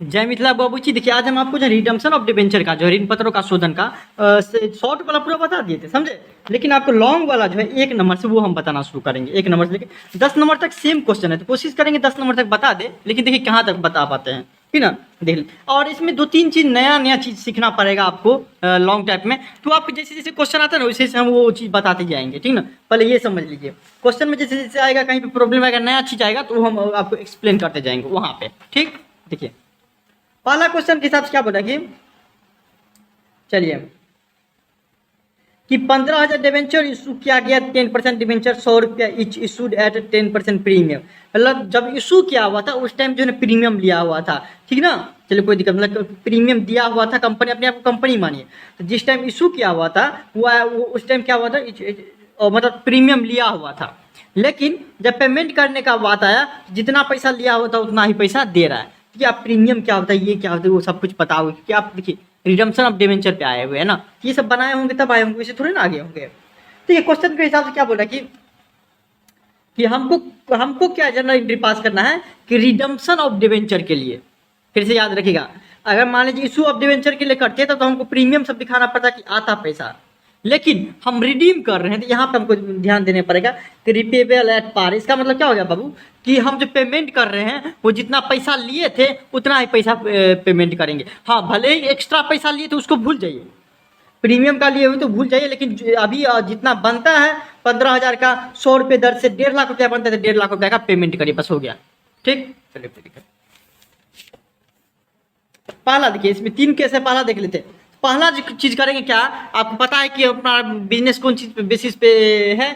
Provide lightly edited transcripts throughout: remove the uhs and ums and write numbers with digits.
जय मिथिला बाबू जी, देखिए आज हम आपको जो रिडम्पशन ऑफ डिबेंचर का जो ऋण पत्रों का शोधन का शॉर्ट वाला पूरा बता दिए थे, समझे। लेकिन आपको लॉन्ग वाला जो है 1 नंबर से वो हम बताना शुरू करेंगे। 1 नंबर से लेके 10 नंबर तक सेम क्वेश्चन है, तो कोशिश करेंगे 10 नंबर तक बता दे, लेकिन देखिए कहाँ तक बता पाते हैं, ठीक ना। देख लीजिए, और इसमें 2-3 चीज नया चीज सीखना पड़ेगा आपको लॉन्ग टाइप में। तो आपको जैसे जैसे क्वेश्चन आता है ना वैसे हम वो चीज बताते जाएंगे, ठीक ना। पहले ये समझ लीजिए, क्वेश्चन में जैसे जैसे आएगा, कहीं पे प्रॉब्लम आएगा, नया चीज आएगा, तो हम आपको एक्सप्लेन करते जाएंगे वहां पे, ठीक। देखिए पहला क्वेश्चन के हिसाब से क्या बोला कि चलिए कि 15,000 डिवेंचर इशू किया गया, 10% डिवेंचर 100 रुपया इच इशूड एट 10% प्रीमियम। मतलब जब इशू किया हुआ था उस टाइम जो है प्रीमियम लिया हुआ था, ठीक ना। चलिए कोई दिक्कत, मतलब प्रीमियम दिया हुआ था कंपनी, अपने आप को कंपनी मानिए। तो जिस टाइम इशू किया हुआ था वो उस टाइम क्या हुआ था, मतलब प्रीमियम लिया हुआ था। लेकिन जब पेमेंट करने का बात आया, जितना पैसा लिया हुआ था उतना ही पैसा दे रहा है। कि आप प्रीमियम क्या होता है, ये क्या होता है, वो सब कुछ पता होगा, क्योंकि आप देखिए रिडम्पशन ऑफ डिवेंचर पे आए हुए हैं ना, ये सब बनाए होंगे तब आए होंगे, वैसे थोड़े ना आगे होंगे। तो ये क्वेश्चन के हिसाब से क्या बोला कि हमको हमको क्या जनरल एंट्री पास करना है कि रिडम्पशन ऑफ डिवेंचर के लिए। फिर से याद रखिएगा, अगर मान लीजिए इशू ऑफ डिवेंचर के लिए करते तो हमको प्रीमियम सब दिखाना पड़ता कि आता पैसा, लेकिन हम रिडीम कर रहे हैं तो यहाँ पे हमको ध्यान देने पड़ेगा कि रिपेबल एट पार। इसका मतलब क्या हो गया बाबू कि हम जो पेमेंट कर रहे हैं वो जितना पैसा लिए थे उतना ही पैसा पेमेंट करेंगे। हाँ, भले ही एक्स्ट्रा पैसा लिए तो उसको भूल जाइए, प्रीमियम का लिए हुए तो भूल जाइए, लेकिन अभी जितना बनता है 15,000 का 100 रुपये दर से 1.5 लाख रुपया बनता है, तो 1.5 लाख रुपया का पेमेंट करिए, बस हो गया, ठीक। चलिए पहला देखिए, इसमें 3 केस है, पहला देख लेते हैं। पहला चीज करेंगे क्या, आपको पता है कि अपना बिजनेस कौन चीज पे बेसिस पे है,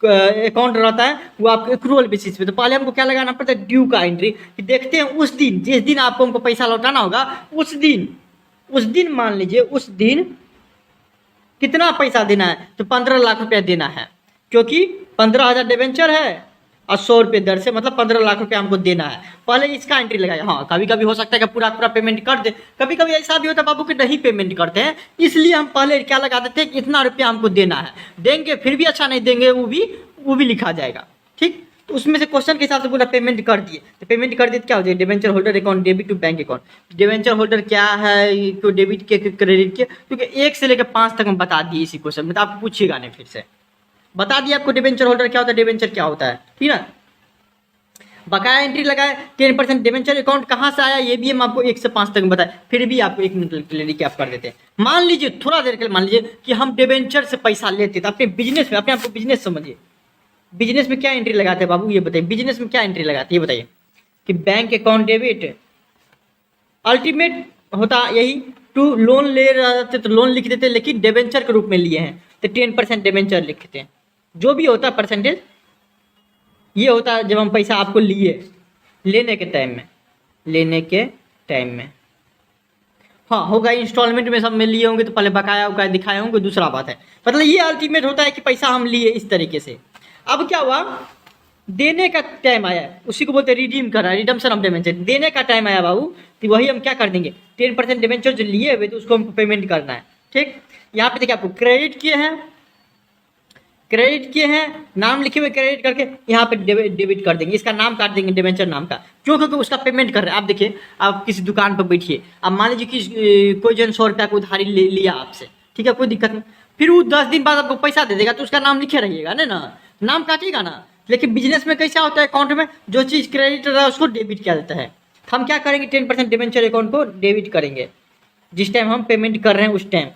अकाउंट रहता है वो आपको एक्रूअल बेसिस पे। तो पहले हमको क्या लगाना पड़ता है, ड्यू का एंट्री, कि देखते हैं उस दिन जिस दिन आपको हमको पैसा लौटाना होगा उस दिन मान लीजिए उस दिन कितना पैसा देना है, तो 15 लाख रुपया देना है, क्योंकि 15,000 डिवेंचर है और 100 रुपये दर से, मतलब 15 लाख रुपया हमको देना है। पहले इसका एंट्री लगाया। हाँ, कभी कभी हो सकता है कि पूरा पेमेंट कर दे, कभी कभी ऐसा भी होता है बाबू कि नहीं पेमेंट करते हैं, इसलिए हम पहले क्या लगा देते हैं कि इतना रुपया हमको देना है, देंगे फिर भी अच्छा नहीं देंगे वो भी लिखा जाएगा, ठीक। तो उसमें से क्वेश्चन के हिसाब से पूरा पेमेंट कर दिए, तो पेमेंट कर दिए तो क्या हो जाएगा, debenture holder account debit to bank account. Debenture holder क्या है, क्यों डेबिट के क्रेडिट के, क्योंकि 1 से लेकर 5 तक हम बता दिए इसी क्वेश्चन में, तो आप पूछिएगा नहीं, फिर से बता दिया आपको डिवेंचर होल्डर क्या होता है, डिवेंचर क्या होता है, ठीक ना। बकाया एंट्री लगाए, 10% डिवेंचर अकाउंट कहाँ से आया ये भी हम आपको 1 से 5 तक बताए, फिर भी आपको 1 मिनट के लिए रिकैप कर देते हैं। मान लीजिए थोड़ा देर के लिए मान लीजिए कि हम डिवेंचर से पैसा लेते तो अपने बिजनेस में, अपने आपको बिजनेस समझिए, बिजनेस में क्या एंट्री लगाते हैं बाबू, ये बताइए बिजनेस में क्या एंट्री लगाते हैं, ये बताइए। कि बैंक अकाउंट डेबिट, अल्टीमेट होता यही, टू लोन ले रहे थे तो लोन लिख देते, लेकिन डिवेंचर के रूप में लिए हैं तो 10% डिवेंचर लिखते हैं। जो भी होता है परसेंटेज, ये होता है जब हम पैसा आपको लिए, लेने के टाइम में। हाँ होगा, इंस्टॉलमेंट में सब में लिए होंगे तो पहले बकाया उकाया दिखाए होंगे, दूसरा बात है। मतलब ये अल्टीमेट होता है कि पैसा हम लिए इस तरीके से। अब क्या हुआ, देने का टाइम आया, उसी को बोलते हैं रिडीम करना, रिडम्पशन ऑफ डिवेंचर। देने का टाइम आया बाबू, तो वही हम क्या कर देंगे, 10% डिवेंचर जो लिए हुए तो उसको हमको पेमेंट करना है, ठीक। यहाँ पे देखिए आपको क्रेडिट किए हैं, नाम लिखे हुए क्रेडिट करके यहाँ पे डेबिट कर देंगे, इसका नाम काट देंगे डिवेंचर नाम का, क्यों, क्योंकि उसका पेमेंट कर रहे हैं। आप देखिए, आप किसी दुकान पर बैठिए, अब मान लीजिए कि कोई जन 100 रुपया को उधारी ले लिया आपसे, ठीक है, कोई दिक्कत नहीं, फिर वो 10 दिन बाद आपको पैसा दे देगा, तो उसका नाम लिखे रहिएगा ना, नाम काटिएगा ना। लेकिन बिजनेस में कैसा होता है, अकाउंट में जो चीज़ क्रेडिट रहा है उसको डेबिट किया जाता है। हम क्या करेंगे, 10% डिवेंचर अकाउंट को डेबिट करेंगे जिस टाइम हम पेमेंट कर रहे हैं उस टाइम,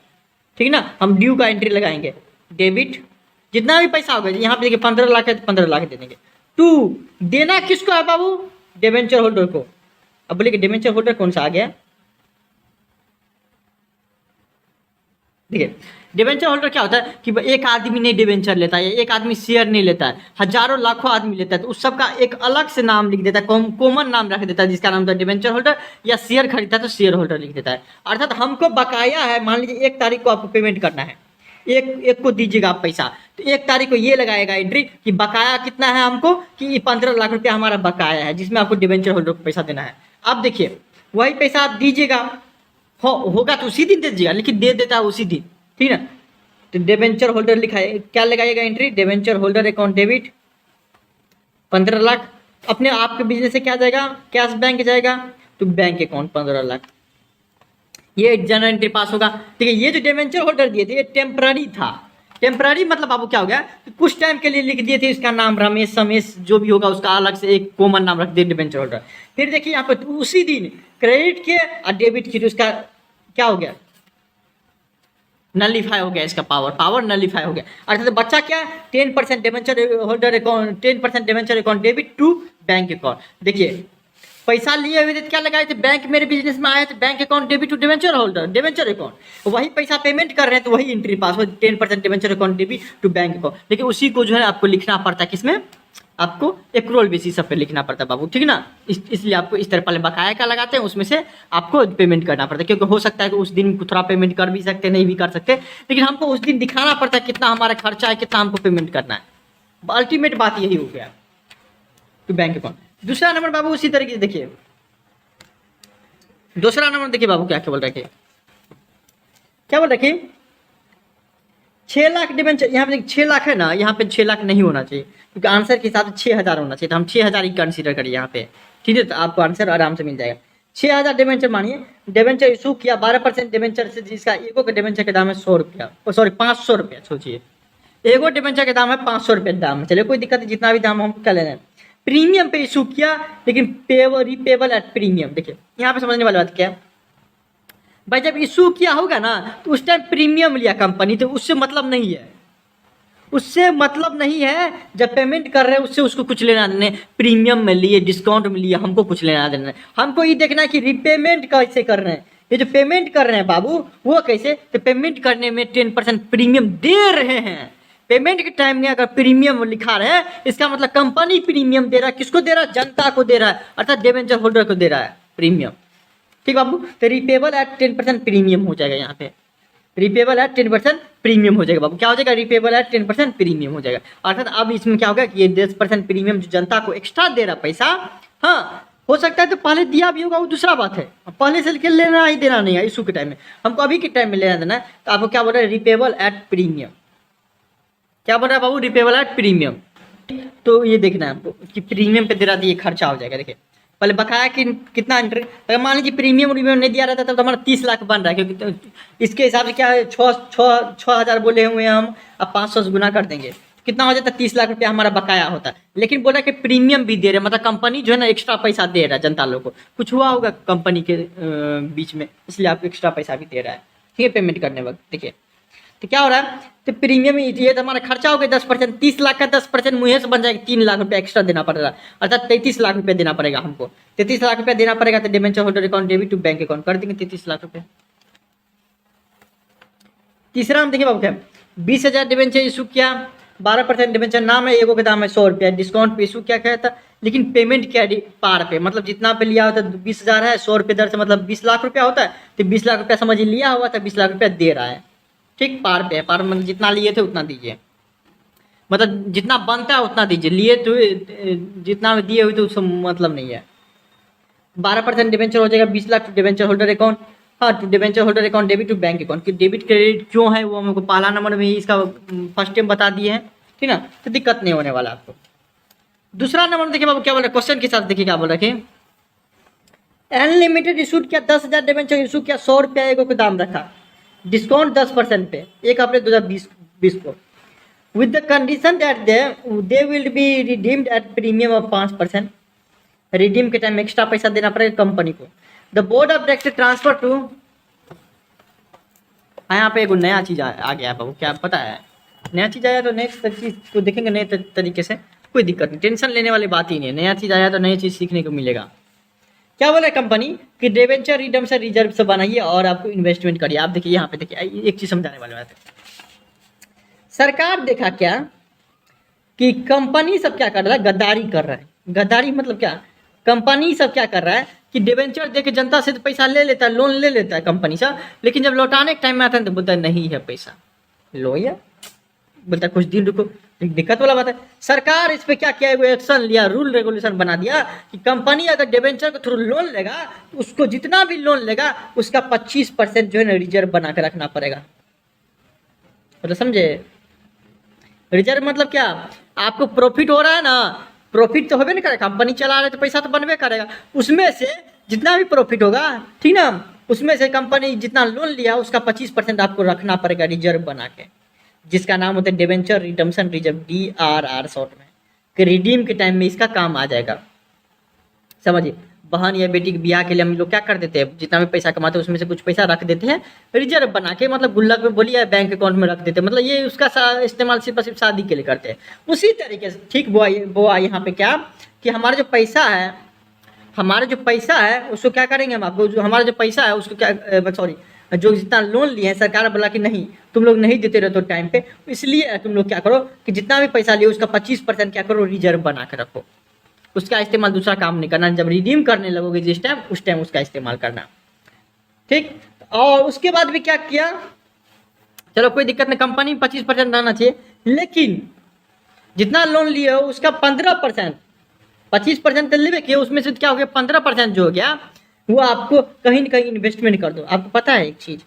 ठीक ना। हम ड्यू का एंट्री लगाएंगे, डेबिट जितना भी पैसा होगा, यहाँ पे देखिए 15 लाख है तो 15 लाख दे देंगे। टू देना किसको है बाबू, डिवेंचर होल्डर को। अब बोलिए कि डिवेंचर होल्डर कौन सा आ गया, देखिए डिवेंचर होल्डर क्या होता है कि एक आदमी नहीं डिवेंचर लेता है, एक आदमी शेयर नहीं लेता है, हजारों लाखों आदमी लेता है, तो उस सबका एक अलग से नाम लिख देता है, कॉमन नाम रख देता है, जिसका नाम होता है डिवेंचर होल्डर, या शेयर खरीदता है तो शेयर होल्डर लिख देता है। अर्थात हमको बकाया है, मान लीजिए 1 तारीख को आपको पेमेंट करना है, एक को दीजिएगा आप पैसा, तो 1 तारीख को ये लगाएगा एंट्री कि बकाया कितना है हमको, कि 15 लाख रुपया हमारा बकाया है, जिसमें आपको डिवेंचर होल्डर को पैसा देना है। अब देखिए वही पैसा आप दीजिएगा, होगा तो उसी दिन दे दीजिएगा, लेकिन दे देता है उसी दिन, ठीक ना। तो डिवेंचर होल्डर लिखा है, क्या लगाइएगा entry, debenture holder account debit 15 lakh, अपने आपके बिजनेस से क्या जाएगा, कैश बैंक जाएगा, टू बैंक अकाउंट 15 लाख। ये जनरल एंट्री पास होगा। ठीक है, ये जो डिबेंचर होल्डर दिए थे ये टेम्पररी था। टेम्पररी मतलब बाबू क्या हो गया कि कुछ टाइम के लिए लिख दिए थे, इसका नाम रमेश समेश जो भी होगा उसका अलग से एक कॉमन नाम रख दिए डिबेंचर होल्डर। फिर देखिए यहाँ पे उसी दिन क्रेडिट के और डेबिट की उसका क्या हो गया, नलीफाई हो गया, इसका पावर नलीफाई हो गया। अर्थात बच्चा क्या 10% debenture holder account, 10% debenture account debit to bank account. देखिए पैसा लिए हुए थे क्या लगाए थे, बैंक मेरे बिजनेस में आया था, bank account debit to debenture holder, debenture account, वही पैसा पेमेंट कर रहे हैं तो वही एंट्री पास हो 10% debenture account debit to bank account. लेकिन उसी को जो है आपको लिखना पड़ता है किसमें, आपको एक्रोल बेसिस पे लिखना पड़ता है बाबू, ठीक ना। इसलिए आपको इस तरह पहले बकाया का लगाते हैं, उसमें से आपको पेमेंट करना पड़ता है, क्योंकि हो सकता है कि उस दिन थोड़ा पेमेंट कर भी सकते नहीं भी कर सकते, लेकिन हमको उस दिन दिखाना पड़ता है कितना हमारा खर्चा है, कितना हमको पेमेंट करना है। अल्टीमेट बात यही हो गया टू बैंक अकाउंट। दूसरा नंबर बाबू उसी तरीके से देखिए, दूसरा नंबर देखिए बाबू क्या क्या बोल रखे, क्या बोल रखे 6 लाख डिबेंचर। यहाँ पे 6 लाख है ना, यहाँ पे 6 लाख नहीं होना चाहिए, क्योंकि आंसर के हिसाब से 6000 होना चाहिए, तो हम 6000 ही कंसीडर करिए यहाँ पे, ठीक है। तो आपको आंसर आराम से मिल जाएगा। 6000 डिबेंचर मानिए, डिबेंचर इशू किया 12% डिबेंचर से, जिसका एगो के डिबेंचर का दाम है 100 रुपया, सॉरी 500 रुपया, सोचिए एगो डिबेंचर का दाम है 500 रुपये दाम है। चलिए कोई दिक्कत नहीं, जितना भी दाम हम कर ले रहे हैं। प्रीमियम पे इशू किया, लेकिन रिपेबल एट प्रीमियम। देखिए यहाँ पे समझने वाली बात क्या है भाई, जब इशू किया होगा ना तो उस टाइम प्रीमियम लिया कंपनी, तो उससे मतलब नहीं है, उससे मतलब नहीं है। जब पेमेंट कर रहे हैं उससे उसको कुछ लेना देना नहीं, प्रीमियम में लिए डिस्काउंट में लिए हमको कुछ लेना देना नहीं। हमको ये देखना है कि रिपेमेंट कैसे कर रहे हैं, ये जो पेमेंट कर रहे हैं बाबू वो कैसे, तो पेमेंट करने में 10% प्रीमियम दे रहे हैं। पेमेंट के टाइम में अगर प्रीमियम लिखा रहा है, इसका मतलब कंपनी प्रीमियम दे रहा है। किसको दे रहा है, जनता को दे रहा है, अर्थात डिबेंचर होल्डर को दे रहा है प्रीमियम, ठीक बाबू। तो रिपेबल एट 10% प्रीमियम हो जाएगा, यहाँ पे रिपेबल एट 10% प्रीमियम हो जाएगा बाबू। क्या हो जाएगा, रिपेबल एट 10% प्रीमियम हो जाएगा। अर्थात अब इसमें क्या होगा कि ये 10% प्रीमियम जो जनता को एक्स्ट्रा दे रहा पैसा, हाँ हो सकता है तो पहले दिया भी होगा, वो दूसरा बात है, पहले से लेकर लेना ही देना नहीं है इशू के टाइम में, हमको अभी के टाइम में लेना देना है। तो आपको क्या बोल रहा है, रिपेबल एट प्रीमियम, क्या बोल रहा है बाबू, रिपेबल एट प्रीमियम। तो ये देखना है आपको कि प्रीमियम पे दे रहा था, ये खर्चा हो जाएगा। देखिए पहले बकाया कि कितना एंट्री, अगर मान लीजिए प्रीमियम नहीं दिया रहता तब तो हमारा 30 लाख बन रहा है, क्योंकि तो इसके हिसाब से क्या है 6,000 बोले हुए हैं हम, अब 500 से गुना कर देंगे कितना हो जाता है, 30 लाख रुपया हमारा बकाया होता है। लेकिन बोला कि प्रीमियम भी दे रहे, मतलब कंपनी जो है ना एक्स्ट्रा पैसा दे रहा है जनता लोग को, कुछ हुआ होगा कंपनी के बीच में, इसलिए आपको एक्स्ट्रा पैसा भी दे रहा है, ठीक है, पेमेंट करने वक्त। देखिए तो क्या हो रहा है, तो प्रीमियम ये तो हमारा खर्चा हो गया 10%, 30 लाख का 10% मुँह से बन जाएगा 3 लाख रुपया एक्स्ट्रा देना पड़ेगा, अर्थात 33 लाख रुपया देना पड़ेगा हमको। 33 लाख रुपया देना पड़ेगा, तो debenture holder account debit to bank account कर देंगे 33 लाख रुपया। तीसरा हम देखिए बाबू क्या, 20,000 डिबेंचर इशू किया, 12% डिबेंचर नाम है, एगो का दाम है 100 रुपया, डिस्काउंट पे इशू क्या था, लेकिन पेमेंट क्या पार पे, मतलब जितना पे लिया होता है 20,000 है, 100 रुपये दर से मतलब 20 लाख रुपया होता है, तो 20 लाख रुपया समझिए लिया हुआ था, 20 लाख रुपया दे रहा है, ठीक, पार पे है, पार मतलब जितना लिए थे उतना दीजिए, मतलब जितना बनता है उतना दीजिए, लिए तो जितना दिए हुए तो उसका मतलब नहीं है। 12% डिबेंचर हो जाएगा 20 लाख डिबेंचर होल्डर अकाउंट, हाँ to debenture holder account debit to bank account. कि डेबिट क्रेडिट क्यों है वो हमको पहला नंबर में ही इसका फर्स्ट टाइम बता दिए हैं, ठीक ना, तो दिक्कत नहीं होने वाला आपको। दूसरा नंबर देखिए बाबू क्या बोल रहे, क्वेश्चन के साथ देखिए क्या बोल रहे, अनलिमिटेड इशू किया 10,000 डिबेंचर इशू किया, 100 रुपया एगो का दाम रखा, डिस्काउंट 10% पे 1 अप्रैल 2020 को, with the condition that they will be redeemed at premium of 5%। Redeem के टाइम एक्स्ट्रा पैसा देना पड़ेगा कंपनी को। The board of director transfer to, यहाँ पे एक नया चीज़ आ गया है बाबू, क्या पता है, नया चीज़ आया तो नेक्स्ट चीज़ को देखेंगे नए तरीके से, कोई दिक्कत नहीं, टेंशन लेने वाली बात ही नहीं है, नया चीज़ आया तो नई चीज़ सीखने को मिलेगा। क्या बोला कंपनी कि डिबेंचर रिडम्पशन रिजर्व से बनाइए और आपको इन्वेस्टमेंट करिए। आप देखिए यहाँ पे देखिए एक चीज़ समझाने वाले बात है, सरकार देखा क्या कि कंपनी सब क्या कर रहा है, गद्दारी कर रहा है। गद्दारी मतलब क्या, कंपनी सब क्या कर रहा है कि डिबेंचर दे के जनता से तो पैसा ले लेता है, लोन ले लेता है कंपनी से, लेकिन जब लौटाने के टाइम में आता है तो बोलता है नहीं है पैसा, लो या बोलता है कुछ दिन रुको। दिक्कत वाला बात है। सरकार इस पे क्या किया, एक्शन लिया, रूल रेगुलेशन बना दिया कि कंपनी अगर डिबेंचर के थ्रू लोन लेगा तो उसको जितना भी लोन लेगा उसका 25% जो है ना रिजर्व बना के रखना पड़ेगा। मतलब समझे, रिजर्व मतलब क्या, आपको प्रॉफिट हो रहा है ना, प्रॉफिट तो होबे नहीं करेगा, कंपनी चला रहे तो पैसा तो बनबे करेगा, उसमें से जितना भी प्रॉफिट होगा, ठीक ना, उसमें से कंपनी जितना लोन लिया उसका 25% आपको रखना पड़ेगा रिजर्व बना के, जिसका नाम होता है debenture redemption reserve, DRR short में, कि रिडीम के टाइम में इसका काम आ जाएगा। समझिए, बहन या बेटी के ब्याह के लिए हम लोग क्या कर देते हैं, जितना भी पैसा कमाते हैं उसमें से कुछ पैसा रख देते हैं रिजर्व बना के, मतलब गुल्लक में बोलिए बैंक अकाउंट में रख देते हैं, मतलब ये उसका इस्तेमाल सिर्फ सिर्फ शादी के लिए करते हैं। उसी तरीके से ठीक वो यहाँ पे क्या कि हमारा जो पैसा है उसको क्या करेंगे हम, आपको जो हमारा जो पैसा है उसको क्या सॉरी जो जितना लोन लिए हैं सरकार बोला कि नहीं तुम लोग नहीं देते रहो तो टाइम पे, इसलिए तुम लोग क्या करो कि जितना भी पैसा लियो उसका 25% क्या करो रिजर्व बना के रखो, उसका इस्तेमाल दूसरा काम नहीं करना, जब रिडीम करने लगोगे जिस टाइम उस टाइम उसका इस्तेमाल करना। ठीक, और उसके बाद भी क्या किया, चलो कोई दिक्कत नहीं, कंपनी में 25% रहना चाहिए, लेकिन जितना लोन लिए हो उसका 15%, 25% तो लेवे किया, उसमें से क्या हो गया 15% जो हो गया वो आपको कहीं ना कहीं इन्वेस्टमेंट कर दो। आपको पता है एक चीज़,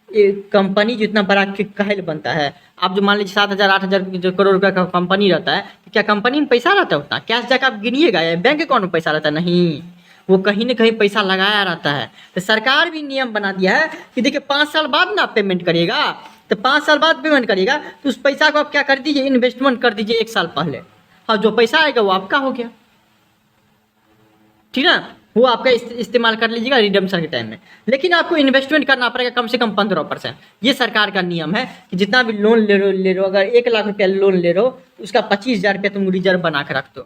ये कंपनी जितना बड़ा कहल बनता है, आप जो मान लीजिए 7,000 8,000 जो करोड़ रुपया का कंपनी रहता है, तो क्या कंपनी में पैसा रहता है उतना, कैश जाकर आप गिनिएगा या बैंक अकाउंट में पैसा रहता है, नहीं, वो कहीं ना कहीं पैसा लगाया रहता है। तो सरकार भी नियम बना दिया है कि देखिए 5 साल बाद ना आप पेमेंट करिएगा, तो 5 साल बाद पेमेंट करिएगा तो उस पैसा को आप क्या कर दीजिए, इन्वेस्टमेंट कर दीजिए 1 साल पहले, हाँ जो पैसा आएगा वो आपका हो गया, ठीक ना, वो आपका इस्तेमाल कर लीजिएगा रिडम्पशन के टाइम में। लेकिन आपको इन्वेस्टमेंट करना पड़ेगा कम से कम 15%। ये सरकार का नियम है कि जितना भी लोन ले रहे हो अगर 1 लाख रुपया लोन ले रहे हो उसका 25,000 रुपया तुम रिजर्व बना के रख दो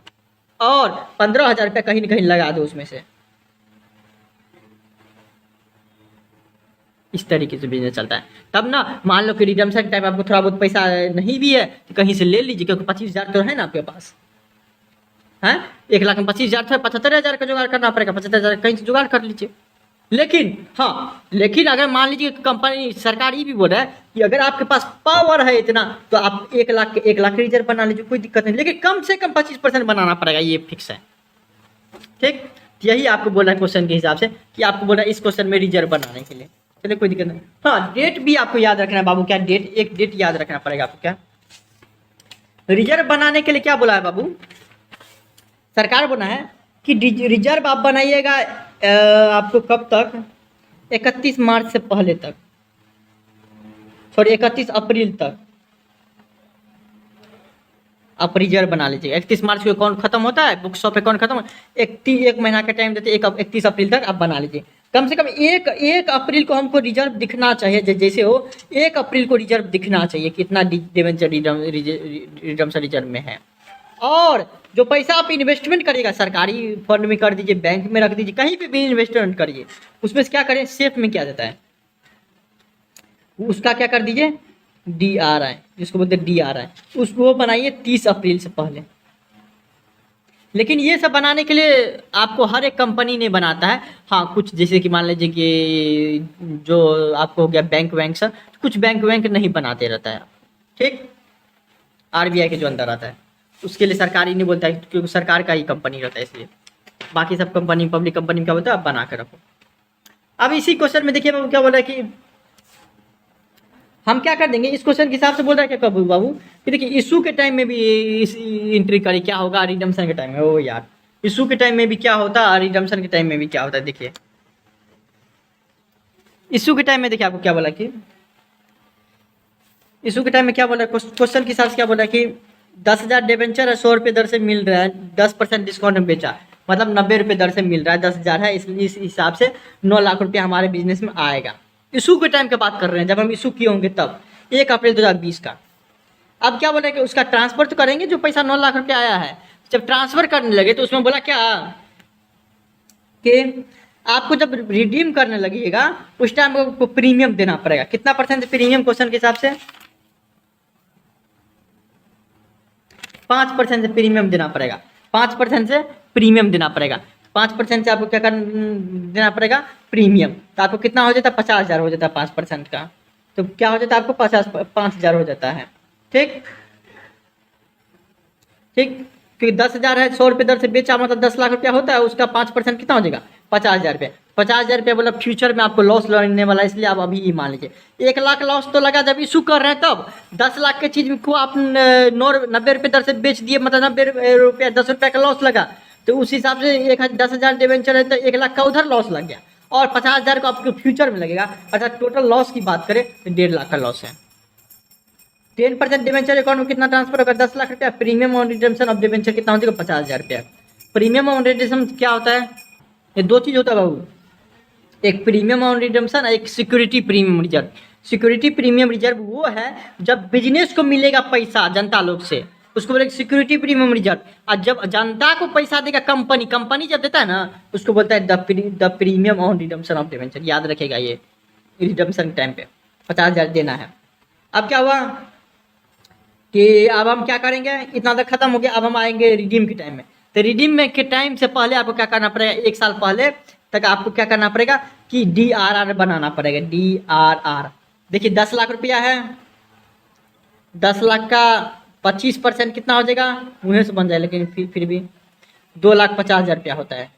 और 15,000 रुपया कहीं ना कहीं लगा दो उसमें से। इस तरीके से बिजनेस चलता है। तब ना मान लो कि रिडम्पशन के टाइम आपको थोड़ा बहुत पैसा नहीं भी है तो कहीं से ले लीजिए, क्योंकि 25,000 तो है ना आपके पास, है 1 लाख में 25,000 था, 75,000 का जुगाड़ करना पड़ेगा, 75,000 कहीं से जुगाड़ कर लीजिए। लेकिन अगर मान लीजिए कंपनी सरकार ये भी बोल रहा है कि अगर आपके पास पावर है इतना तो आप 1 लाख रिजर्व बना लीजिए, कोई दिक्कत नहीं, लेकिन कम से कम 25% बनाना पड़ेगा, ये फिक्स है। ठीक, यही आपको बोला है क्वेश्चन के हिसाब से कि आपको बोला इस क्वेश्चन में रिजर्व बनाने के लिए, चलिए कोई दिक्कत नहीं। हाँ, डेट भी आपको याद रखना है बाबू, क्या डेट, एक डेट याद रखना पड़ेगा आपको। क्या रिजर्व बनाने के लिए क्या बोला है बाबू, सरकार बोला है कि रिजर्व आप बनाइएगा आपको कब तक, 31 मार्च से पहले तक, सॉरी 31 अप्रैल तक आप रिजर्व बना लीजिएगा। 31 मार्च को अकाउंट खत्म होता है, बुक शॉप अकाउंट खत्म, एक महीना का टाइम देते, 31 अप्रैल तक आप बना लीजिए। कम से कम एक अप्रैल को हमको रिजर्व दिखना चाहिए, जैसे हो 1 अप्रैल को रिजर्व दिखना चाहिए कितना डिबेंचर रिडम्पशन रिजर्व में है। और जो पैसा आप इन्वेस्टमेंट करिएगा सरकारी फंड में कर दीजिए, बैंक में रख दीजिए, कहीं पे भी इन्वेस्टमेंट करिए, उसमें से क्या करें, सेफ में क्या देता है उसका क्या कर दीजिए, DRI, जिसको बोलते हैं DRI, उसको बनाइए 30 अप्रैल से पहले। लेकिन ये सब बनाने के लिए आपको हर एक कंपनी ने बनाता है, हाँ कुछ जैसे कि मान लीजिए कि जो आपको हो गया बैंक वैंक सर, कुछ बैंक वैंक नहीं बनाते रहता है, ठीक, RBI के जो अंदर आता है उसके लिए सरकारी नहीं बोलता है, क्योंकि सरकार का ही कंपनी रहता है, इसलिए बाकी सब कंपनी पब्लिक कंपनी में क्या बोलता है आप बना कर रखो। अब इसी क्वेश्चन में देखिए बाबू क्या बोल रहा है कि हम क्या कर देंगे, इस क्वेश्चन के हिसाब से बोल रहा है क्या कबू बाबू कि देखिए इशू के टाइम में भी इस एंट्री करी क्या होगा, रिडम्पशन के टाइम में, ओ यार इशू के टाइम में भी क्या होता है, रिडम्पशन के टाइम में भी क्या होता है। देखिए इशू के टाइम में देखिए आपको क्या बोला कि इशू के टाइम में क्या बोला, क्वेश्चन के हिसाब से क्या बोला कि 10,000 डिबेंचर है, 100 रुपये दर से मिल रहा है, 10% डिस्काउंट में बेचा, मतलब 90 रुपये दर से मिल रहा है, 10,000 है, इसलिए इस हिसाब से 9 लाख रुपया हमारे बिजनेस में आएगा। इशू के टाइम की बात कर रहे हैं, जब हम इशू किए होंगे तब 1 अप्रैल 2020 का। अब क्या बोला कि उसका ट्रांसफर तो करेंगे, जो पैसा 9 लाख रुपया आया है जब ट्रांसफर करने लगे तो उसमें बोला क्या कि आपको जब रिडीम करने लगेगा उस टाइम आपको प्रीमियम देना पड़ेगा। कितना % प्रीमियम, क्वेश्चन के हिसाब से 5% से प्रीमियम देना पड़ेगा, 5% से प्रीमियम देना पड़ेगा, 5% से आपको क्या कर देना पड़ेगा प्रीमियम, तो आपको कितना हो जाता है 50,000 हो जाता है 5% का, तो क्या हो जाता है आपको 5,000 हो जाता है। ठीक, क्योंकि 10,000 है, 100 रुपये दर से बेचा मतलब 10 लाख रुपया होता है, उसका 5% कितना हो जाएगा 50,000 रुपये। 50,000 रुपये बोला फ्यूचर में आपको लॉस लगने वाला है, इसलिए आप अभी ही मान लीजिए 1 लाख लॉस तो लगा जब इशू कर रहे हैं, तब 10 लाख के चीज़ को आप 90 रुपये दर से बेच दिए, मतलब 90 रुपया 10 रुपये का लॉस लगा, तो उस हिसाब से 10,000 डिवेंचर है तो 1 लाख का उधर लॉस लग गया, और 50,000 को आपको फ्यूचर में लगेगा। अर्थात टोटल लॉस की बात करें तो 1.5 लाख का लॉस है। 10% डिवेंचर अकाउंट में कितना ट्रांसफर होगा? 10 लाख रुपया। Premium on redemption of debenture कितना हो जाएगा? 50,000 रुपया। प्रीमियम ऑन रिडेम्पशन क्या होता है? ये दो चीज होता है बाबू, एक प्रीमियम ऑन रिडेम्पशन, एक security premium reserve. Security premium reserve वो है जब बिजनेस को मिलेगा पैसा जनता लोग से, उसको बोलेगा सिक्योरिटी प्रीमियम रिजर्व। और जब जनता को पैसा देगा कंपनी, कंपनी जब देता है ना उसको बोलता है the premium on redemption of debenture. याद रखेगा ये, रिडेम्पशन टाइम पे 50,000 देना है। अब क्या हुआ कि अब हम क्या करेंगे, इतना तक खत्म हो गया, अब हम आएंगे रिडीम के टाइम में। तो रिडीम में के टाइम से पहले आपको क्या करना पड़ेगा? 1 साल पहले तक आपको क्या करना पड़ेगा कि DRR बनाना पड़ेगा। DRR देखिए 10 लाख रुपया है, 10 लाख का 25% कितना हो जाएगा? मुँह से बन जाए, लेकिन फिर भी 2,50,000 रुपया होता है।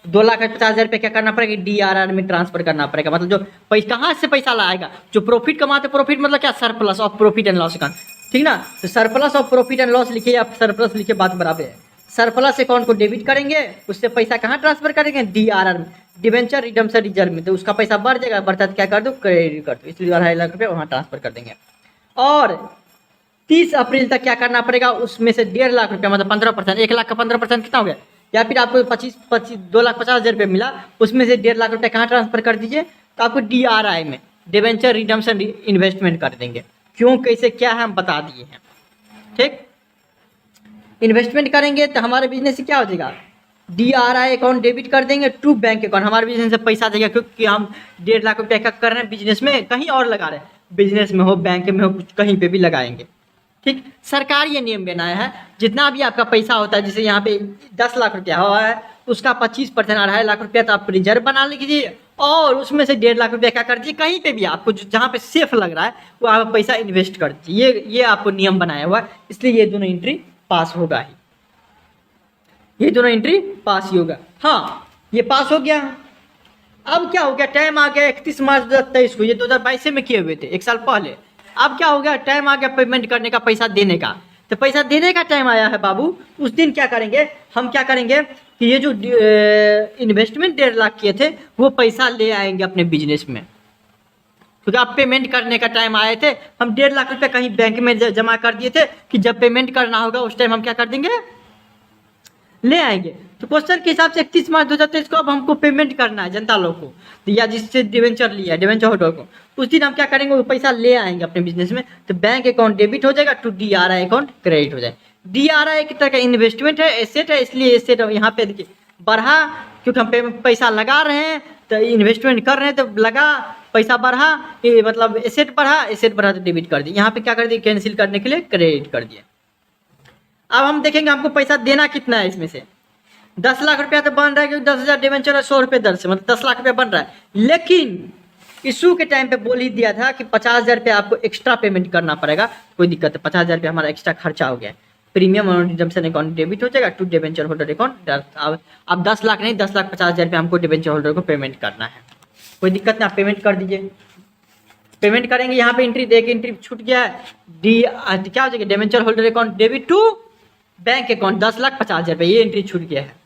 2,50,000 रुपया क्या करना पड़ेगा? DRR में ट्रांसफर करना पड़ेगा। मतलब जो पैसा कहाँ से पैसा लाएगा? जो प्रॉफिट कमाते, प्रॉफिट मतलब क्या? Surplus of profit and loss account, ठीक ना। तो surplus of profit and loss लिखिए, आप सरप्लस लिखिए, बात बराबर है। सरप्लस अकाउंट को डेबिट करेंगे, उससे पैसा कहाँ ट्रांसफर करेंगे? DRR में, डिवेंचर रिडम्पशन रिजर्व में। तो उसका पैसा बढ़ जाएगा, बढ़ता तो क्या कर दो? क्रेडिट कर दो, इसलिए 2.5 लाख रुपये वहाँ ट्रांसफर कर देंगे। और 30 अप्रैल तक क्या करना पड़ेगा? उसमें से 1.5 लाख रुपया मतलब 15%, 1 लाख का 15% कितना हो गया? या फिर आपको 2,50,000 रुपये मिला, उसमें से 1.5 लाख रुपया कहाँ ट्रांसफर कर दीजिए? तो आपको DRI में, डिवेंचर रिडम्पशन इन्वेस्टमेंट कर देंगे। क्यों, कैसे, क्या है हम बता दिए हैं, ठीक। इन्वेस्टमेंट करेंगे तो हमारे बिजनेस से क्या हो जाएगा? DRI अकाउंट डेबिट कर देंगे टू बैंक अकाउंट। हमारे बिजनेस से पैसा देगा, क्योंकि हम 1.5 लाख रुपया का कर रहे हैं बिजनेस में, कहीं और लगा रहे हैं, बिजनेस में हो, बैंक में हो, कुछ कहीं पे भी लगाएंगे, ठीक। सरकार ये नियम बनाया है, जितना भी आपका पैसा होता है, जैसे यहाँ पे 10 लाख रुपया हुआ है, उसका 25% 2.5 लाख रुपया तो आप रिजर्व बना लीजिए, और उसमें से 1.5 लाख रुपया क्या कर दीजिए? कहीं पे भी आपको जहाँ पे सेफ लग रहा है वो आप पैसा इन्वेस्ट कर दीजिए। ये आपको नियम बनाया हुआ है, इसलिए ये दोनों एंट्री पास होगा ही, ये दोनों एंट्री पास ही होगा। हाँ, ये पास हो गया। अब क्या हो गया? टाइम आ गया 31 मार्च 2023 को, ये 2022 में किए हुए थे, 1 साल पहले। अब क्या हो गया? टाइम आ गया पेमेंट करने का, पैसा देने का। तो पैसा देने का टाइम आया है बाबू, उस दिन क्या करेंगे हम? क्या करेंगे कि ये जो इन्वेस्टमेंट 1.5 लाख किए थे वो पैसा ले आएंगे अपने बिजनेस में, क्योंकि आप पेमेंट करने का टाइम आए थे। हम 1.5 लाख रुपये कहीं बैंक में जमा कर दिए थे कि जब पेमेंट करना होगा उस टाइम हम क्या कर देंगे? ले आएंगे। तो क्वेश्चन के हिसाब से 31 मार्च 2023 को अब हमको पेमेंट करना है जनता लोग को, या जिससे डिवेंचर लिया, डिवेंचर होल्डर को, उस दिन हम क्या करेंगे? वो पैसा ले आएंगे अपने बिजनेस में। तो बैंक अकाउंट डेबिट हो जाएगा टू DRI अकाउंट क्रेडिट हो जाए। DRI एक तरह का इन्वेस्टमेंट है, एसेट है, इसलिए एसेट यहाँ पे देखिए बढ़ा, क्योंकि हम पैसा लगा रहे हैं, तो इन्वेस्टमेंट कर रहे हैं, तो लगा पैसा बढ़ा, ये मतलब एसेट बढ़ा तो डेबिट कर दिए। यहाँ पे क्या कर दिए? कैंसिल करने के लिए क्रेडिट कर दिए। अब हम देखेंगे हमको पैसा देना कितना है। इसमें से 10 लाख रुपया तो बन रहा है, क्योंकि 10,000 डिवेंचर है 100 रुपये दर से, मतलब 10 लाख रुपया बन रहा है। लेकिन इशू के टाइम पे बोल ही दिया था कि 50,000 रुपया आपको एक्स्ट्रा पेमेंट करना पड़ेगा। कोई दिक्कत है, 50,000 रुपया हमारा एक्स्ट्रा खर्चा हो गया है। प्रीमियम और रिडम्पशन अकाउंट डेबिट हो जाएगा टू डिवेंचर होल्डर अकाउंट। अब 10 लाख नहीं, 10,50,000 रुपया हमको डिवेंचर होल्डर को पेमेंट करना है। कोई दिक्कत नहीं, आप पेमेंट कर दीजिए। पेमेंट करेंगे, यहाँ पे एंट्री देके एंट्री छूट गया है। क्या हो जाएगा? Debenture holder account debit to bank account 10,50,000 रुपये, ये एंट्री छूट गया है।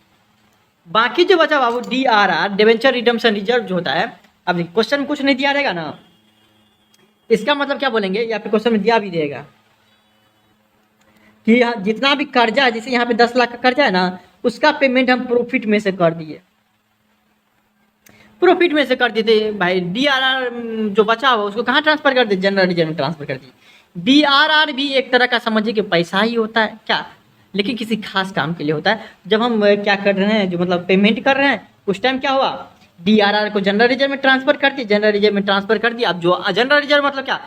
बाकी जो बचा बाबू DRR, डिवेंचर रिडम्पशन रिजर्व जो होता है, अब क्वेश्चन में कुछ नहीं दिया रहेगा ना, इसका मतलब क्या बोलेंगे? या फिर क्वेश्चन में दिया भी देगा कि जितना भी कर्जा है, जैसे यहाँ पे 10 लाख का कर्जा है ना, उसका पेमेंट हम प्रॉफिट में से कर दिए, प्रॉफिट में से कर देते भाई। DRR जो बचा हुआ उसको कहाँ ट्रांसफर कर दिए? जनरल रिजर्व में ट्रांसफर कर दिए। DRR भी एक तरह का समझिए कि पैसा ही होता है क्या, लेकिन किसी खास काम के लिए होता है। जब हम क्या कर रहे हैं, जो मतलब पेमेंट कर रहे हैं, उस टाइम क्या हुआ? DRR को जनरल रिजर्व में ट्रांसफर कर दिए, जनरल रिजर्व में ट्रांसफर कर दिया। अब जो जनरल रिजर्व मतलब क्या?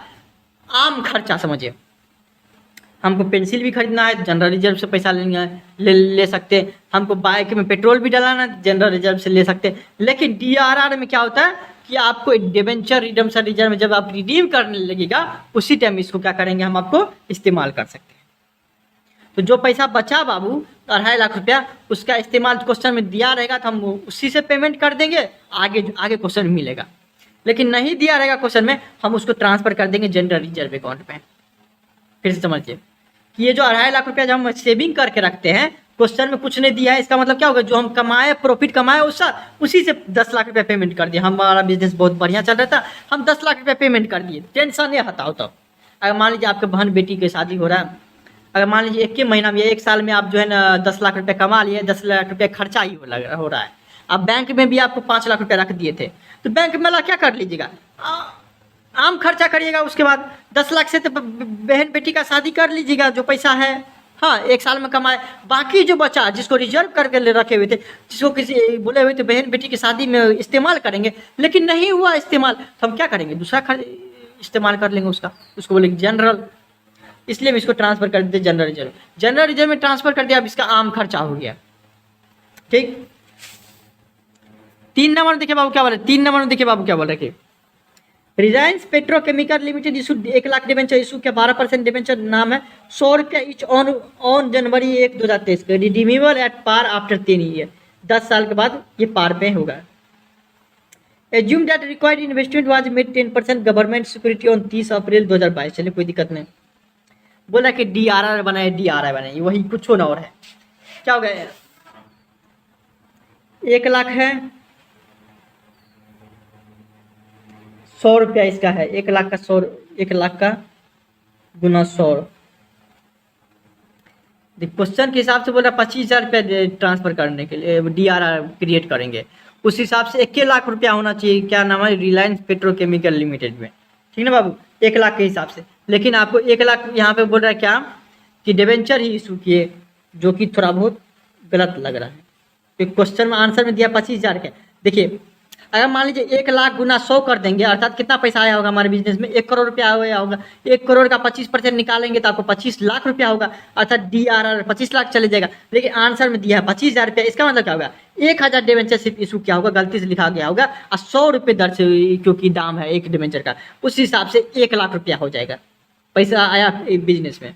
आम खर्चा समझिए। हमको पेंसिल भी खरीदना है, जनरल रिजर्व से पैसा ले सकते हैं। हमको बाइक में पेट्रोल भी डलाना है, जनरल रिजर्व से ले सकते हैं। लेकिन DRR में क्या होता है कि आपको डिवेंचर रिडम्पशन रिजर्व में जब आप रिडीम करने लगेगा, उसी टाइम इसको क्या करेंगे? हम आपको इस्तेमाल कर सकते हैं। तो जो पैसा बचा बाबू 2.5 लाख रुपया, उसका इस्तेमाल क्वेश्चन में दिया रहेगा तो हम उसी से पेमेंट कर देंगे, आगे क्वेश्चन में मिलेगा। लेकिन नहीं दिया रहेगा क्वेश्चन में, हम उसको ट्रांसफर कर देंगे जनरल रिजर्व अकाउंट में। फिर से समझिए कि ये जो 2.5 लाख रुपया जब हम सेविंग करके रखते हैं, क्वेश्चन में कुछ नहीं दिया है, इसका मतलब क्या होगा, जो हम कमाए प्रॉफिट कमाए उसका उसी से 10 लाख रुपया पेमेंट कर दिया। हमारा बिजनेस बहुत बढ़िया चल रहा था, हम 10 लाख रुपया पेमेंट कर दिए, टेंशन नहीं हटाओ। तब अगर मान लीजिए आपके बहन बेटी की शादी हो रहा है, अगर मान लीजिए एक ही महीना में, एक साल में आप जो है ना 10 लाख रुपया कमा लिए, 10 लाख रुपया खर्चा ही हो रहा है। अब बैंक में भी आपको 5 लाख रुपया रख दिए थे, तो बैंक में ला क्या कर लीजिएगा, आम खर्चा करिएगा। उसके बाद 10 लाख से तो बहन बेटी का शादी कर लीजिएगा, जो पैसा है हाँ एक साल में कमाए। बाकी जो बचा, जिसको रिजर्व करके ले रखे हुए थे, जिसको किसी बोले हुए थे बहन बेटी की शादी में इस्तेमाल करेंगे, लेकिन नहीं हुआ इस्तेमाल, तो हम क्या करेंगे, दूसरा इस्तेमाल कर लेंगे उसको बोलेंगे जनरल। इसलिए हम इसको ट्रांसफर कर देते जनरल रिजर्व। जनरल रिजर्व में ट्रांसफर कर दिया, अब इसका आम खर्चा हो गया। ठीक, 3 नंबर देखिए बाबू क्या बोल रहे, 3 नंबर में देखिए बाबू क्या बोल रहे, Reliance petrochemical limited issue 1 lakh debenture issue के 12% डिबेंचर नाम है 100 रुपया इच ऑन जनवरी 1 2023 को, redeemable at par after 10 year, 10 साल के बाद ये पार पे होगा। Assume that required investment was made 10% government security on 30 April 2022। चलिए कोई दिक्कत नहीं, बोला कि DRR बनाए, DRI बनाए, वही कुछ ना और है। क्या हो गया, 1 लाख है, 100 रुपया इसका है, 1 लाख का 100, 1 लाख का गुना 100। क्वेश्चन के हिसाब से बोल रहा 25,000 रुपया ट्रांसफर करने के लिए DRR क्रिएट करेंगे, उस हिसाब से 1 लाख रुपया होना चाहिए। क्या नाम है, रिलायंस पेट्रोकेमिकल लिमिटेड में, ठीक है ना बाबू, 1 लाख के हिसाब से। लेकिन आपको 1 लाख यहाँ पे बोल रहा है क्या कि डिबेंचर ही इशू किए, जो कि थोड़ा बहुत गलत लग रहा है, क्योंकि क्वेश्चन में आंसर में दिया 25,000 का। देखिए अगर मान लीजिए 1 लाख गुना 100 कर देंगे, अर्थात कितना पैसा आया होगा हमारे बिजनेस में, 1 करोड़ रुपया आया होगा। 1 करोड़ का 25% निकालेंगे तो आपको 25 लाख रुपया होगा, अर्थात DRR 25 लाख चले जाएगा। लेकिन आंसर में दिया है 25,000 रुपया, इसका मतलब क्या होगा, 1,000 डिबेंचर सिर्फ इशू किया होगा, गलती से लिखा गया होगा, और 100 रुपये दर से क्योंकि दाम है एक डिबेंचर का, उस हिसाब से 1 लाख रुपया हो जाएगा पैसा आया बिजनेस में।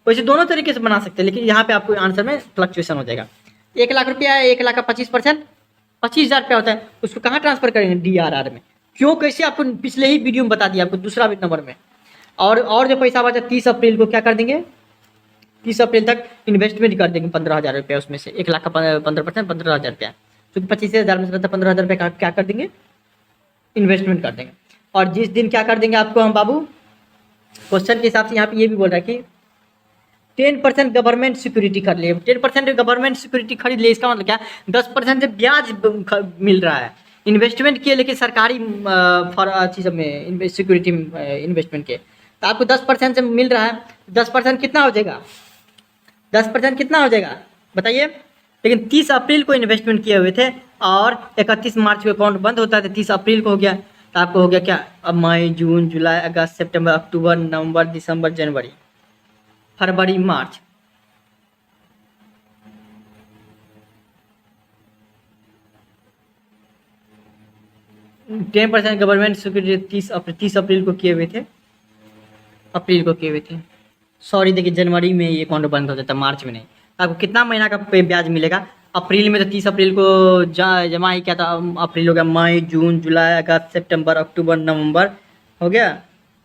वैसे दोनों तरीके से बना सकते हैं, लेकिन यहाँ पे आपको आंसर में फ्लक्चुएशन हो जाएगा। 1 लाख रुपया है, 1 लाख का 25% 25,000 रुपया होता है, उसको कहाँ ट्रांसफर करेंगे, DRR में। क्यों कैसे आपको पिछले ही वीडियो में बता दिया, आपको दूसरा नंबर में। और जो पैसा बचा 30 अप्रैल को क्या कर देंगे, 30 अप्रैल तक इन्वेस्टमेंट कर देंगे 15,000 रुपया, उसमें से 1 लाख का 15% 15,000 रुपया, क्योंकि 25,000 में से रहता 15,000 रुपया क्या कर देंगे, इन्वेस्टमेंट कर देंगे। और जिस दिन क्या कर देंगे आपको हम बाबू, क्वेश्चन के हिसाब से यहाँ पे ये भी बोल रहा है कि 10% गवर्नमेंट सिक्योरिटी खरीद ले, 10% गवर्नमेंट सिक्योरिटी खरीद ले, इसका मतलब क्या, 10% से ब्याज मिल रहा है, इन्वेस्टमेंट किए लेकिन सरकारी चीज़ में सिक्योरिटी इन्वेस्टमेंट के, तो आपको 10% से मिल रहा है। 10% कितना हो जाएगा, 10% कितना हो जाएगा बताइए। लेकिन 30 अप्रैल को इन्वेस्टमेंट किए हुए थे और 31 मार्च को अकाउंट बंद होता है, तो 30 अप्रैल को हो गया, तो आपको हो गया क्या, अब मई जून जुलाई अगस्त सितंबर अक्टूबर नवंबर दिसंबर जनवरी फरवरी मार्च, टेन % गवर्नमेंट सिक्योरिटी 30 अप्रैल को किए हुए थे, अप्रैल को किए हुए थे, सॉरी देखिए जनवरी में ये अकाउंट बंद हो जाता है, मार्च में नहीं। आपको कितना महीना का ब्याज मिलेगा, अप्रैल में तो 30 अप्रैल को जमा ही क्या था, अप्रैल हो गया, मई जून जुलाई अगस्त सितंबर अक्टूबर नवंबर हो गया,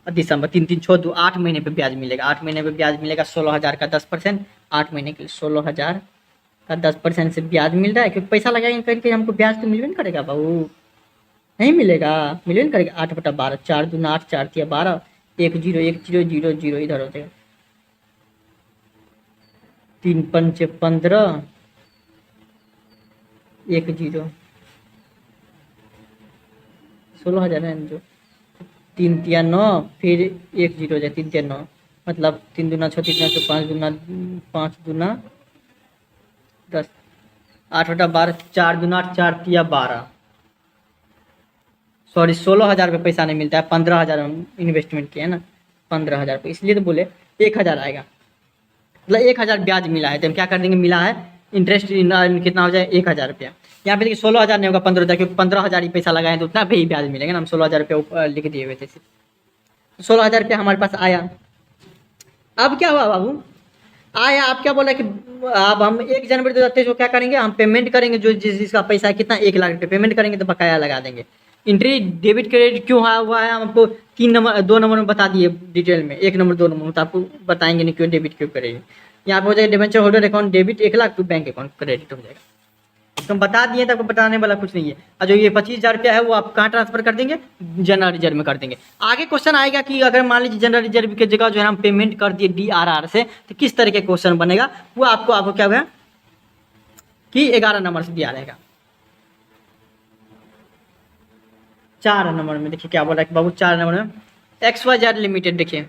और दिसंबर, 3 3 6 2 8 महीने पे ब्याज मिलेगा। 8 महीने पे ब्याज मिलेगा, 16,000 का 10%, 8 महीने के लिए 16,000 का 10% से ब्याज मिल रहा है, क्योंकि पैसा लगाएंगे करके हमको ब्याज तो मिलवे नहीं करेगा बाबू, नहीं मिलेगा, मिलवे नहीं करेगा। 8/12, 4 दूना 8, 4 तिया 12, 1 0 1 0 0 0 इधर हो जाएगा, 3 5 15, 1 0, 16,000 है जो, 3 तिया 9, फिर 1 0 जाए, 3 तिया 9, मतलब 3 दूना 6 3 9 5 दूना 10, 8/12, 4 दूना 8, 4 तिया 12, सॉरी 16,000 रुपये पैसा नहीं मिलता है, 15,000 इन्वेस्टमेंट किया है ना, 15,000 रुपये, इसलिए तो बोले 1,000 आएगा, मतलब 1,000 ब्याज मिला है, तो हम क्या कर देंगे, मिला है इंटरेस्ट कितना हो जाए 1,000 रुपया। यहाँ पे देखिए 16,000 नहीं होगा 15,000, क्योंकि 15,000 ही पैसा लगाए तो उतना भी ब्याज मिलेगा ना, हम 16,000 रुपये लिख दिए हुए थे, 16,000 रुपया हमारे पास आया। अब क्या हुआ बाबू, आया, आप क्या बोला कि अब हम 1 जनवरी 2023 को क्या करेंगे, हम पेमेंट करेंगे, जो जिसका पैसा है कितना 1 लाख रुपये पेमेंट करेंगे, तो बकाया लगा देंगे। एंट्री डेबिट क्रेडिट क्यों हुआ है, हम आपको 2 नंबर में बता दिए डिटेल में, 1 नंबर 2 नंबर, तो आपको बताएंगे नहीं क्यों डेबिट क्यों करेंगे। यहाँ पे हो जाएगा debenture holder account debit 1 lakh to bank account credit हो जाएगा। तो हम बता दिए, तो आपको बताने वाला कुछ नहीं है। और जो ये 25,000 रुपया है वो आप कहाँ ट्रांसफर कर देंगे, जनरल रिजर्व में कर देंगे। आगे क्वेश्चन आएगा कि अगर मान लीजिए जनरल रिजर्व की जगह जो है हम पेमेंट कर दिए DRR से, तो किस तरह के क्वेश्चन बनेगा, वो आपको क्या हुआ कि 11 नंबर से दिया रहेगा। 4 नंबर में देखिए क्या बोला है बाबू, 4 नंबर में XYZ लिमिटेड देखिए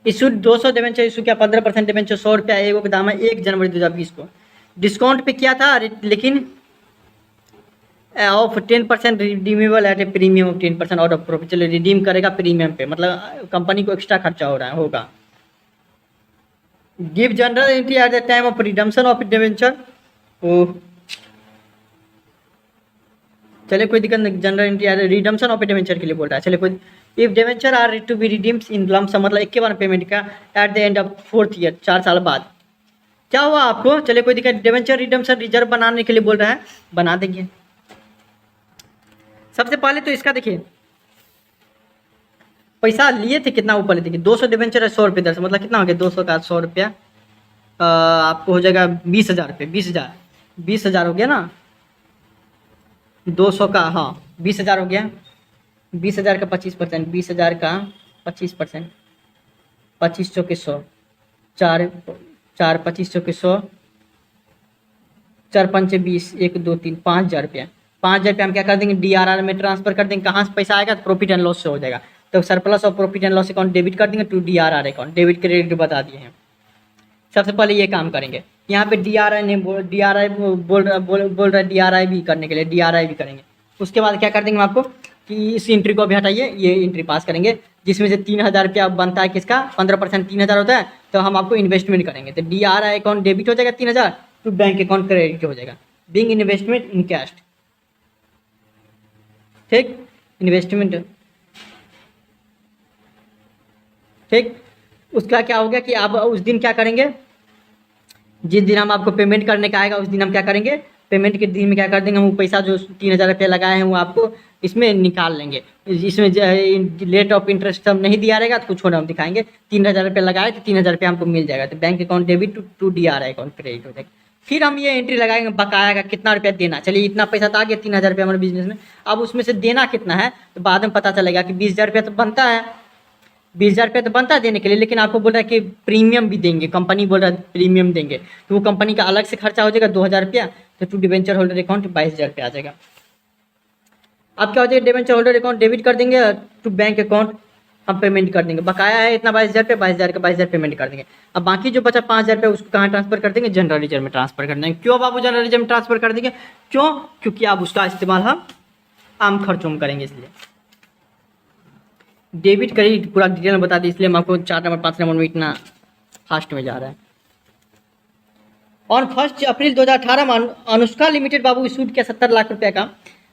इशू 200 डिबेंचर इशू किया, 15% डिबेंचर 100 रुपया एगो का दाम है 1 जनवरी 2020 को। डिस्काउंट पे किया था लेकिन of 10% redeemable at a premium of 10% out of profit. चलो रिडीम करेगा प्रीमियम पे, मतलब कंपनी को एक्स्ट्रा खर्चा हो रहा है होगा। Give general entry at the time of redemption of debenture. ओ चले कोई दिक्कत नहीं, general entry redemption of debenture के लिए बोल रहा है। चले कोई if debenture are to be redeems in lump sum, मतलब एक के बार पेमेंट का at the end of 4th year, 4 साल बाद क्या हुआ आपको। चले कोई दिक्कत, डिबेंचर रिडम्पशन रिजर्व बनाने के लिए बोल रहा है, बना देंगे। सबसे पहले तो इसका देखिए पैसा लिए थे कितना ऊपर, देखिए 200 डिबेंचर है 100 रुपये दर से, मतलब कितना हो गया 200 का 100 रुपया, आपको हो जाएगा 20,000 रुपये। 20,000 हो गया ना, 200 का, हाँ 20,000 हो गया। 20,000 का 25%, 20,000 का 25%, 25 चौके 100, 4 4 25 चौके 100, 4 5 20, 1 2 3, 5,000 रुपया। 5,000 रुपया हम क्या कर देंगे DRR में ट्रांसफर कर देंगे। कहाँ से पैसा आएगा, तो प्रॉफिट एंड लॉस से हो जाएगा। तो सरप्लस और profit and loss account debit कर देंगे to DRR account, debit credit बता दिए हैं। सबसे पहले ये काम करेंगे। यहाँ पे DRI ने बोल रहा है DRI भी करने के लिए, DRI भी करेंगे। उसके बाद क्या कर देंगे हम आपको कि इस एंट्री को अभी हटाइए, ये एंट्री पास करेंगे जिसमें से 3,000 रुपया बनता है किसका, 15% 3,000 होता है, तो हम आपको इन्वेस्टमेंट करेंगे। तो DRI अकाउंट डेबिट हो जाएगा 3,000 टू बैंक अकाउंट क्रेडिट हो जाएगा, बिंग इन्वेस्टमेंट इन कैश। ठीक, इन्वेस्टमेंट ठीक। उसका क्या हो गया कि आप उस दिन क्या करेंगे, जिस दिन हम आपको पेमेंट करने का आएगा उस दिन हम क्या करेंगे, पेमेंट के दिन में क्या कर देंगे, हम वो पैसा जो 3,000 रुपया लगाए हैं वो आपको इसमें निकाल लेंगे। इसमें लेट ऑफ इंटरेस्ट हम नहीं दिया रहेगा तो कुछ होना हम दिखाएंगे। 3,000 रुपया लगाए तो 3,000 रुपया हमको मिल जाएगा, तो bank account debit to DRI account credit हो जाएगा। फिर हम ये एंट्री लगाएंगे बकाया का कितना रुपया देना। चलिए इतना पैसा तो आ गया 3,000 रुपया हमारे बिजनेस में, अब उसमें से देना कितना है तो बाद में पता चलेगा कि 20,000 रुपया तो बनता है, 20,000 रुपया तो बनता है देने के लिए, लेकिन आपको बोल रहा है कि प्रीमियम भी देंगे, कंपनी बोल रहा है प्रीमियम देंगे, तो वो कंपनी का अलग से खर्चा हो जाएगा 2,000 रुपया, तो टू डिबेंचर होल्डर अकाउंट 22,000 रुपया आ जाएगा। अब क्या हो जाएगा, डिबेंचर होल्डर अकाउंट डेबिट कर देंगे टू बैंक अकाउंट, हम पेमेंट कर देंगे। बकाया है इतना 22,000 रुपया, 22,000 का 22,000 पेमेंट कर देंगे। अब बाकी जो बचा 5,000 रुपया उसको कहाँ ट्रांसफर कर देंगे, जनरल रिजर्व में ट्रांसफर कर देंगे। क्यों बाबू जनरल रिजर्व में ट्रांसफर कर देंगे, क्यों, क्योंकि अब उसका इस्तेमाल हम आम खर्चों में करेंगे, इसलिए डेबिट क्रेडिट पूरा डिटेल में बता दी, इसलिए हम आपको 4 नंबर 5 नंबर में इतना फास्ट में जा रहा है। ऑन 1 अप्रैल 2018 में अनुष्का लिमिटेड बाबू इशूड किया 70 लाख रुपए का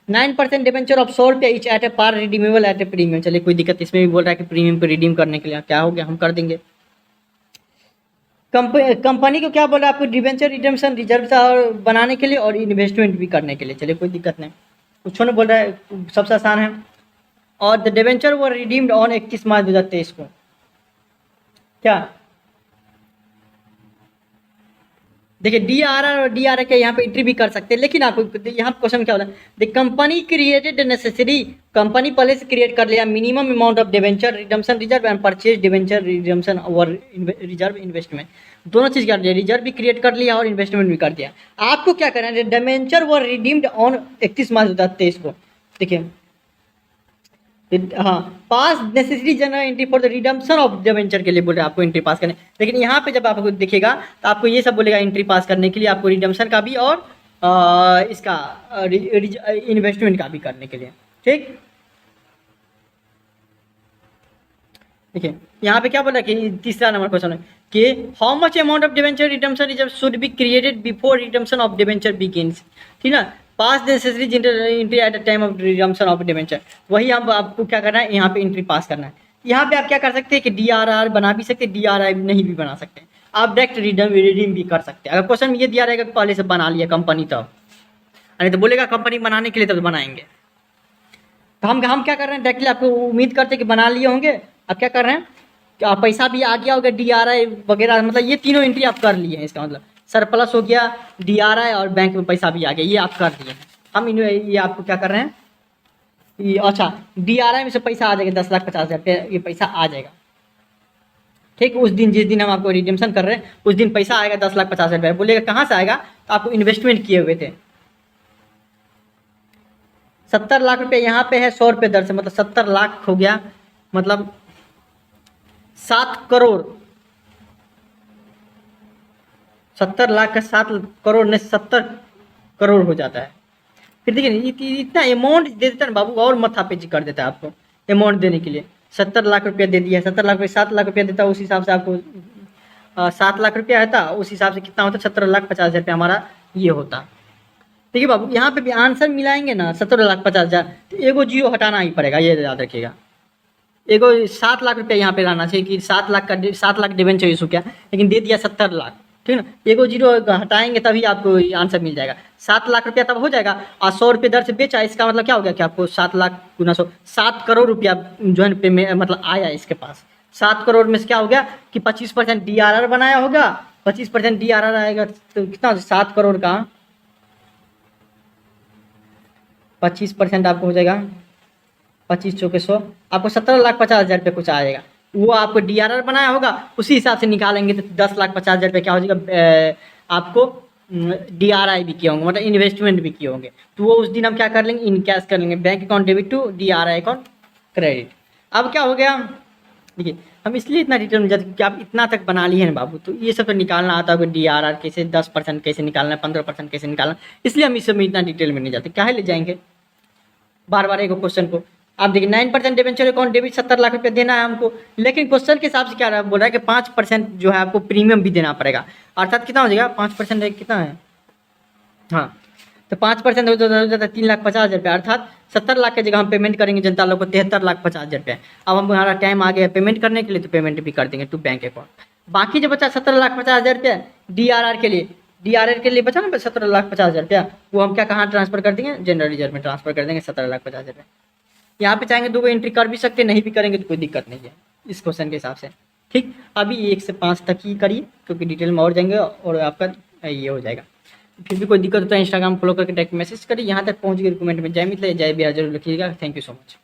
9% डिबेंचर ऑफ 100 रुपया each at a par redeemable at a premium. चलिए कोई दिक्कत, इसमें भी बोल रहा है कि प्रीमियम को रिडीम करने के लिए क्या हो गया, हम कर देंगे। कंपनी को क्या बोल रहा है आपको, डिबेंचर रिडेम्पशन रिजर्व बनाने के लिए और इन्वेस्टमेंट भी करने के लिए। चलिए कोई दिक्कत नहीं, कुछ नहीं बोल रहा है, सबसे आसान है। और द डिबेंचर वो रिडीम्ड ऑन 31 मार्च 2023 को। क्या देखिए DRR और DRI के यहाँ पे एंट्री भी कर सकते हैं, लेकिन आपको यहाँ क्वेश्चन क्या होता है, the company created necessary, company पहले से क्रिएट कर लिया minimum amount of debenture redemption reserve and purchase debenture redemption और रिजर्व इन्वेस्टमेंट, दोनों चीज़ कर दिया, रिजर्व भी क्रिएट कर लिया और इन्वेस्टमेंट भी कर दिया। आपको क्या करना है, डिबेंचर वो रिडीम्ड ऑन 31 मार्च 2023 को। देखिए हाँ, पास necessary general entry for the redemption of debenture के लिए बोल रहे हैं आपको एंट्री पास करने, लेकिन यहाँ पे जब आपको दिखेगा तो आपको ये सब बोलेगा एंट्री पास करने के लिए आपको रिडम्पशन का भी और इसका इन्वेस्टमेंट का भी करने के लिए। ठीक, देखिए यहाँ पे क्या बोला कि तीसरा नंबर क्वेश्चन है कि how much amount of debenture redemption reserve should be created before redemption of debenture begins. ठीक ना, पास necessary general entry at the time of redemption of debenture, वही हम आपको क्या करना है, यहाँ पे एंट्री पास करना है। यहाँ पे आप क्या कर सकते हैं कि DRR बना भी सकते हैं, DRI नहीं भी बना सकते, आप डायरेक्ट रिडीम भी कर सकते हैं। अगर क्वेश्चन में ये दिया रहेगा कि पहले से बना लिया कंपनी तब, अरे तो बोलेगा कंपनी बनाने के लिए तब बनाएंगे, तो हम क्या कर रहे हैं, डायरेक्टली आपको उम्मीद करते हैं कि बना लिए होंगे। अब क्या कर रहे हैं क्या पैसा भी आ गया होगा, DRI वगैरह, मतलब ये तीनों एंट्री आप कर लिए हैं। इसका मतलब सरप्लस हो गया, DRI और बैंक में पैसा भी आ गया, ये आप कर दिए हैं। हम ये आपको क्या कर रहे हैं, ये अच्छा DRI में से पैसा आ जाएगा 10,50,000 रुपये, ये पैसा आ जाएगा। ठीक, उस दिन जिस दिन हम आपको रिडीम्शन कर रहे हैं उस दिन पैसा आएगा 10,50,000 रुपये। बोलेगा कहाँ से आएगा, तो आपको इन्वेस्टमेंट किए हुए थे 70 लाख रुपये, यहाँ पे है 100 रुपये दर से, मतलब 70 लाख हो गया, मतलब 7 करोड़। 70 लाख का 7 करोड़ नहीं 70 करोड़ हो जाता है। फिर देखिए इतना अमाउंट दे देता है ना बाबू, और माथा पेची कर देता है आपको अमाउंट देने के लिए। 70 लाख रुपया दे दिया, 70 लाख रुपये 7 लाख रुपया देता है, उस हिसाब से आपको 7 लाख रुपया है था, उस हिसाब से कितना होता है 17,50,000 रुपया हमारा ये होता। देखिए बाबू यहाँ पे भी आंसर मिलाएंगे ना 17,50,000, तो एगो जीरो हटाना ही पड़ेगा, ये याद रखिएगा। एगो 7 लाख रुपया यहाँ पे रहना चाहिए कि 7 लाख का 7 लाख डिवेंचर इशू किया, लेकिन दे दिया 70 लाख, ठीक है ना। एगो जीरो हटाएंगे तभी आपको आंसर मिल जाएगा। 7 लाख रुपया तब हो जाएगा, और 100 रुपये दर से बेचा, इसका मतलब क्या हो गया कि आपको 7 लाख गुना 100 7 करोड़ रुपया जो है पे मतलब आया इसके पास। 7 करोड़ में से क्या हो गया कि 25% DRR बनाया होगा, 25% DRR आएगा तो कितना 7 करोड़ का 25% आपको हो जाएगा 25 चौके 100, आपको 17,50,000 रुपये कुछ आएगा। वो आपको DRR बनाया होगा, उसी हिसाब से निकालेंगे तो 10,50,000 रुपये क्या हो जाएगा, आपको DRI भी किए होंगे, मतलब इन्वेस्टमेंट भी किए होंगे। तो वो उस दिन हम क्या कर लेंगे, इन कैश कर लेंगे, bank account debit to DRI account credit. अब क्या हो गया, देखिए हम इसलिए इतना डिटेल में जाते क्योंकि आप इतना तक बना लिए हैं बाबू, तो ये सब तो निकालना आता होगा, DRR कैसे 10% कैसे निकालना है, 15% कैसे निकालना, इसलिए हम इस सब में इतना डिटेल में नहीं जाते। क्या है ले जाएंगे बार बार एक क्वेश्चन को। आप देखिए 9% डिवेंचर अकाउंट डेबिट 70 लाख रुपये देना है हमको, लेकिन क्वेश्चन के हिसाब से क्या बोल रहा है कि 5% जो है आपको प्रीमियम भी देना पड़ेगा, अर्थात कितना हो जाएगा 5% कितना है, हाँ तो 5% हो जाता है 3,50,000 रुपये, अर्थात 70 लाख की जगह हम पेमेंट करेंगे जनता लोग को 73,50,000 रुपये। अब हमारा टाइम आ गया पेमेंट करने के लिए, तो पेमेंट भी कर देंगे टू बैंक अकाउंट। बाकी जो बचा 17,50,000 रुपये DRR के लिए, DRR के लिए बचा ना 17,50,000 रुपया, वो हम क्या कहाँ ट्रांसफर कर देंगे, जनरल रिजर्व में ट्रांसफर कर देंगे 17,50,000 रुपये। यहाँ पे चाहेंगे 2 एंट्री कर भी सकते, नहीं भी करेंगे तो कोई दिक्कत नहीं है इस क्वेश्चन के हिसाब से। ठीक, अभी 1 से 5 तक ही करिए क्योंकि डिटेल में और जाएंगे और आपका ये हो जाएगा। फिर भी कोई दिक्कत होता है इंस्टाग्राम फॉलो करके डायरेक्ट मैसेज करिए। यहाँ तक पहुँच गए कमेंट में जय मिथिला जय बिहार जरूर लिखिएगा। Thank you so much.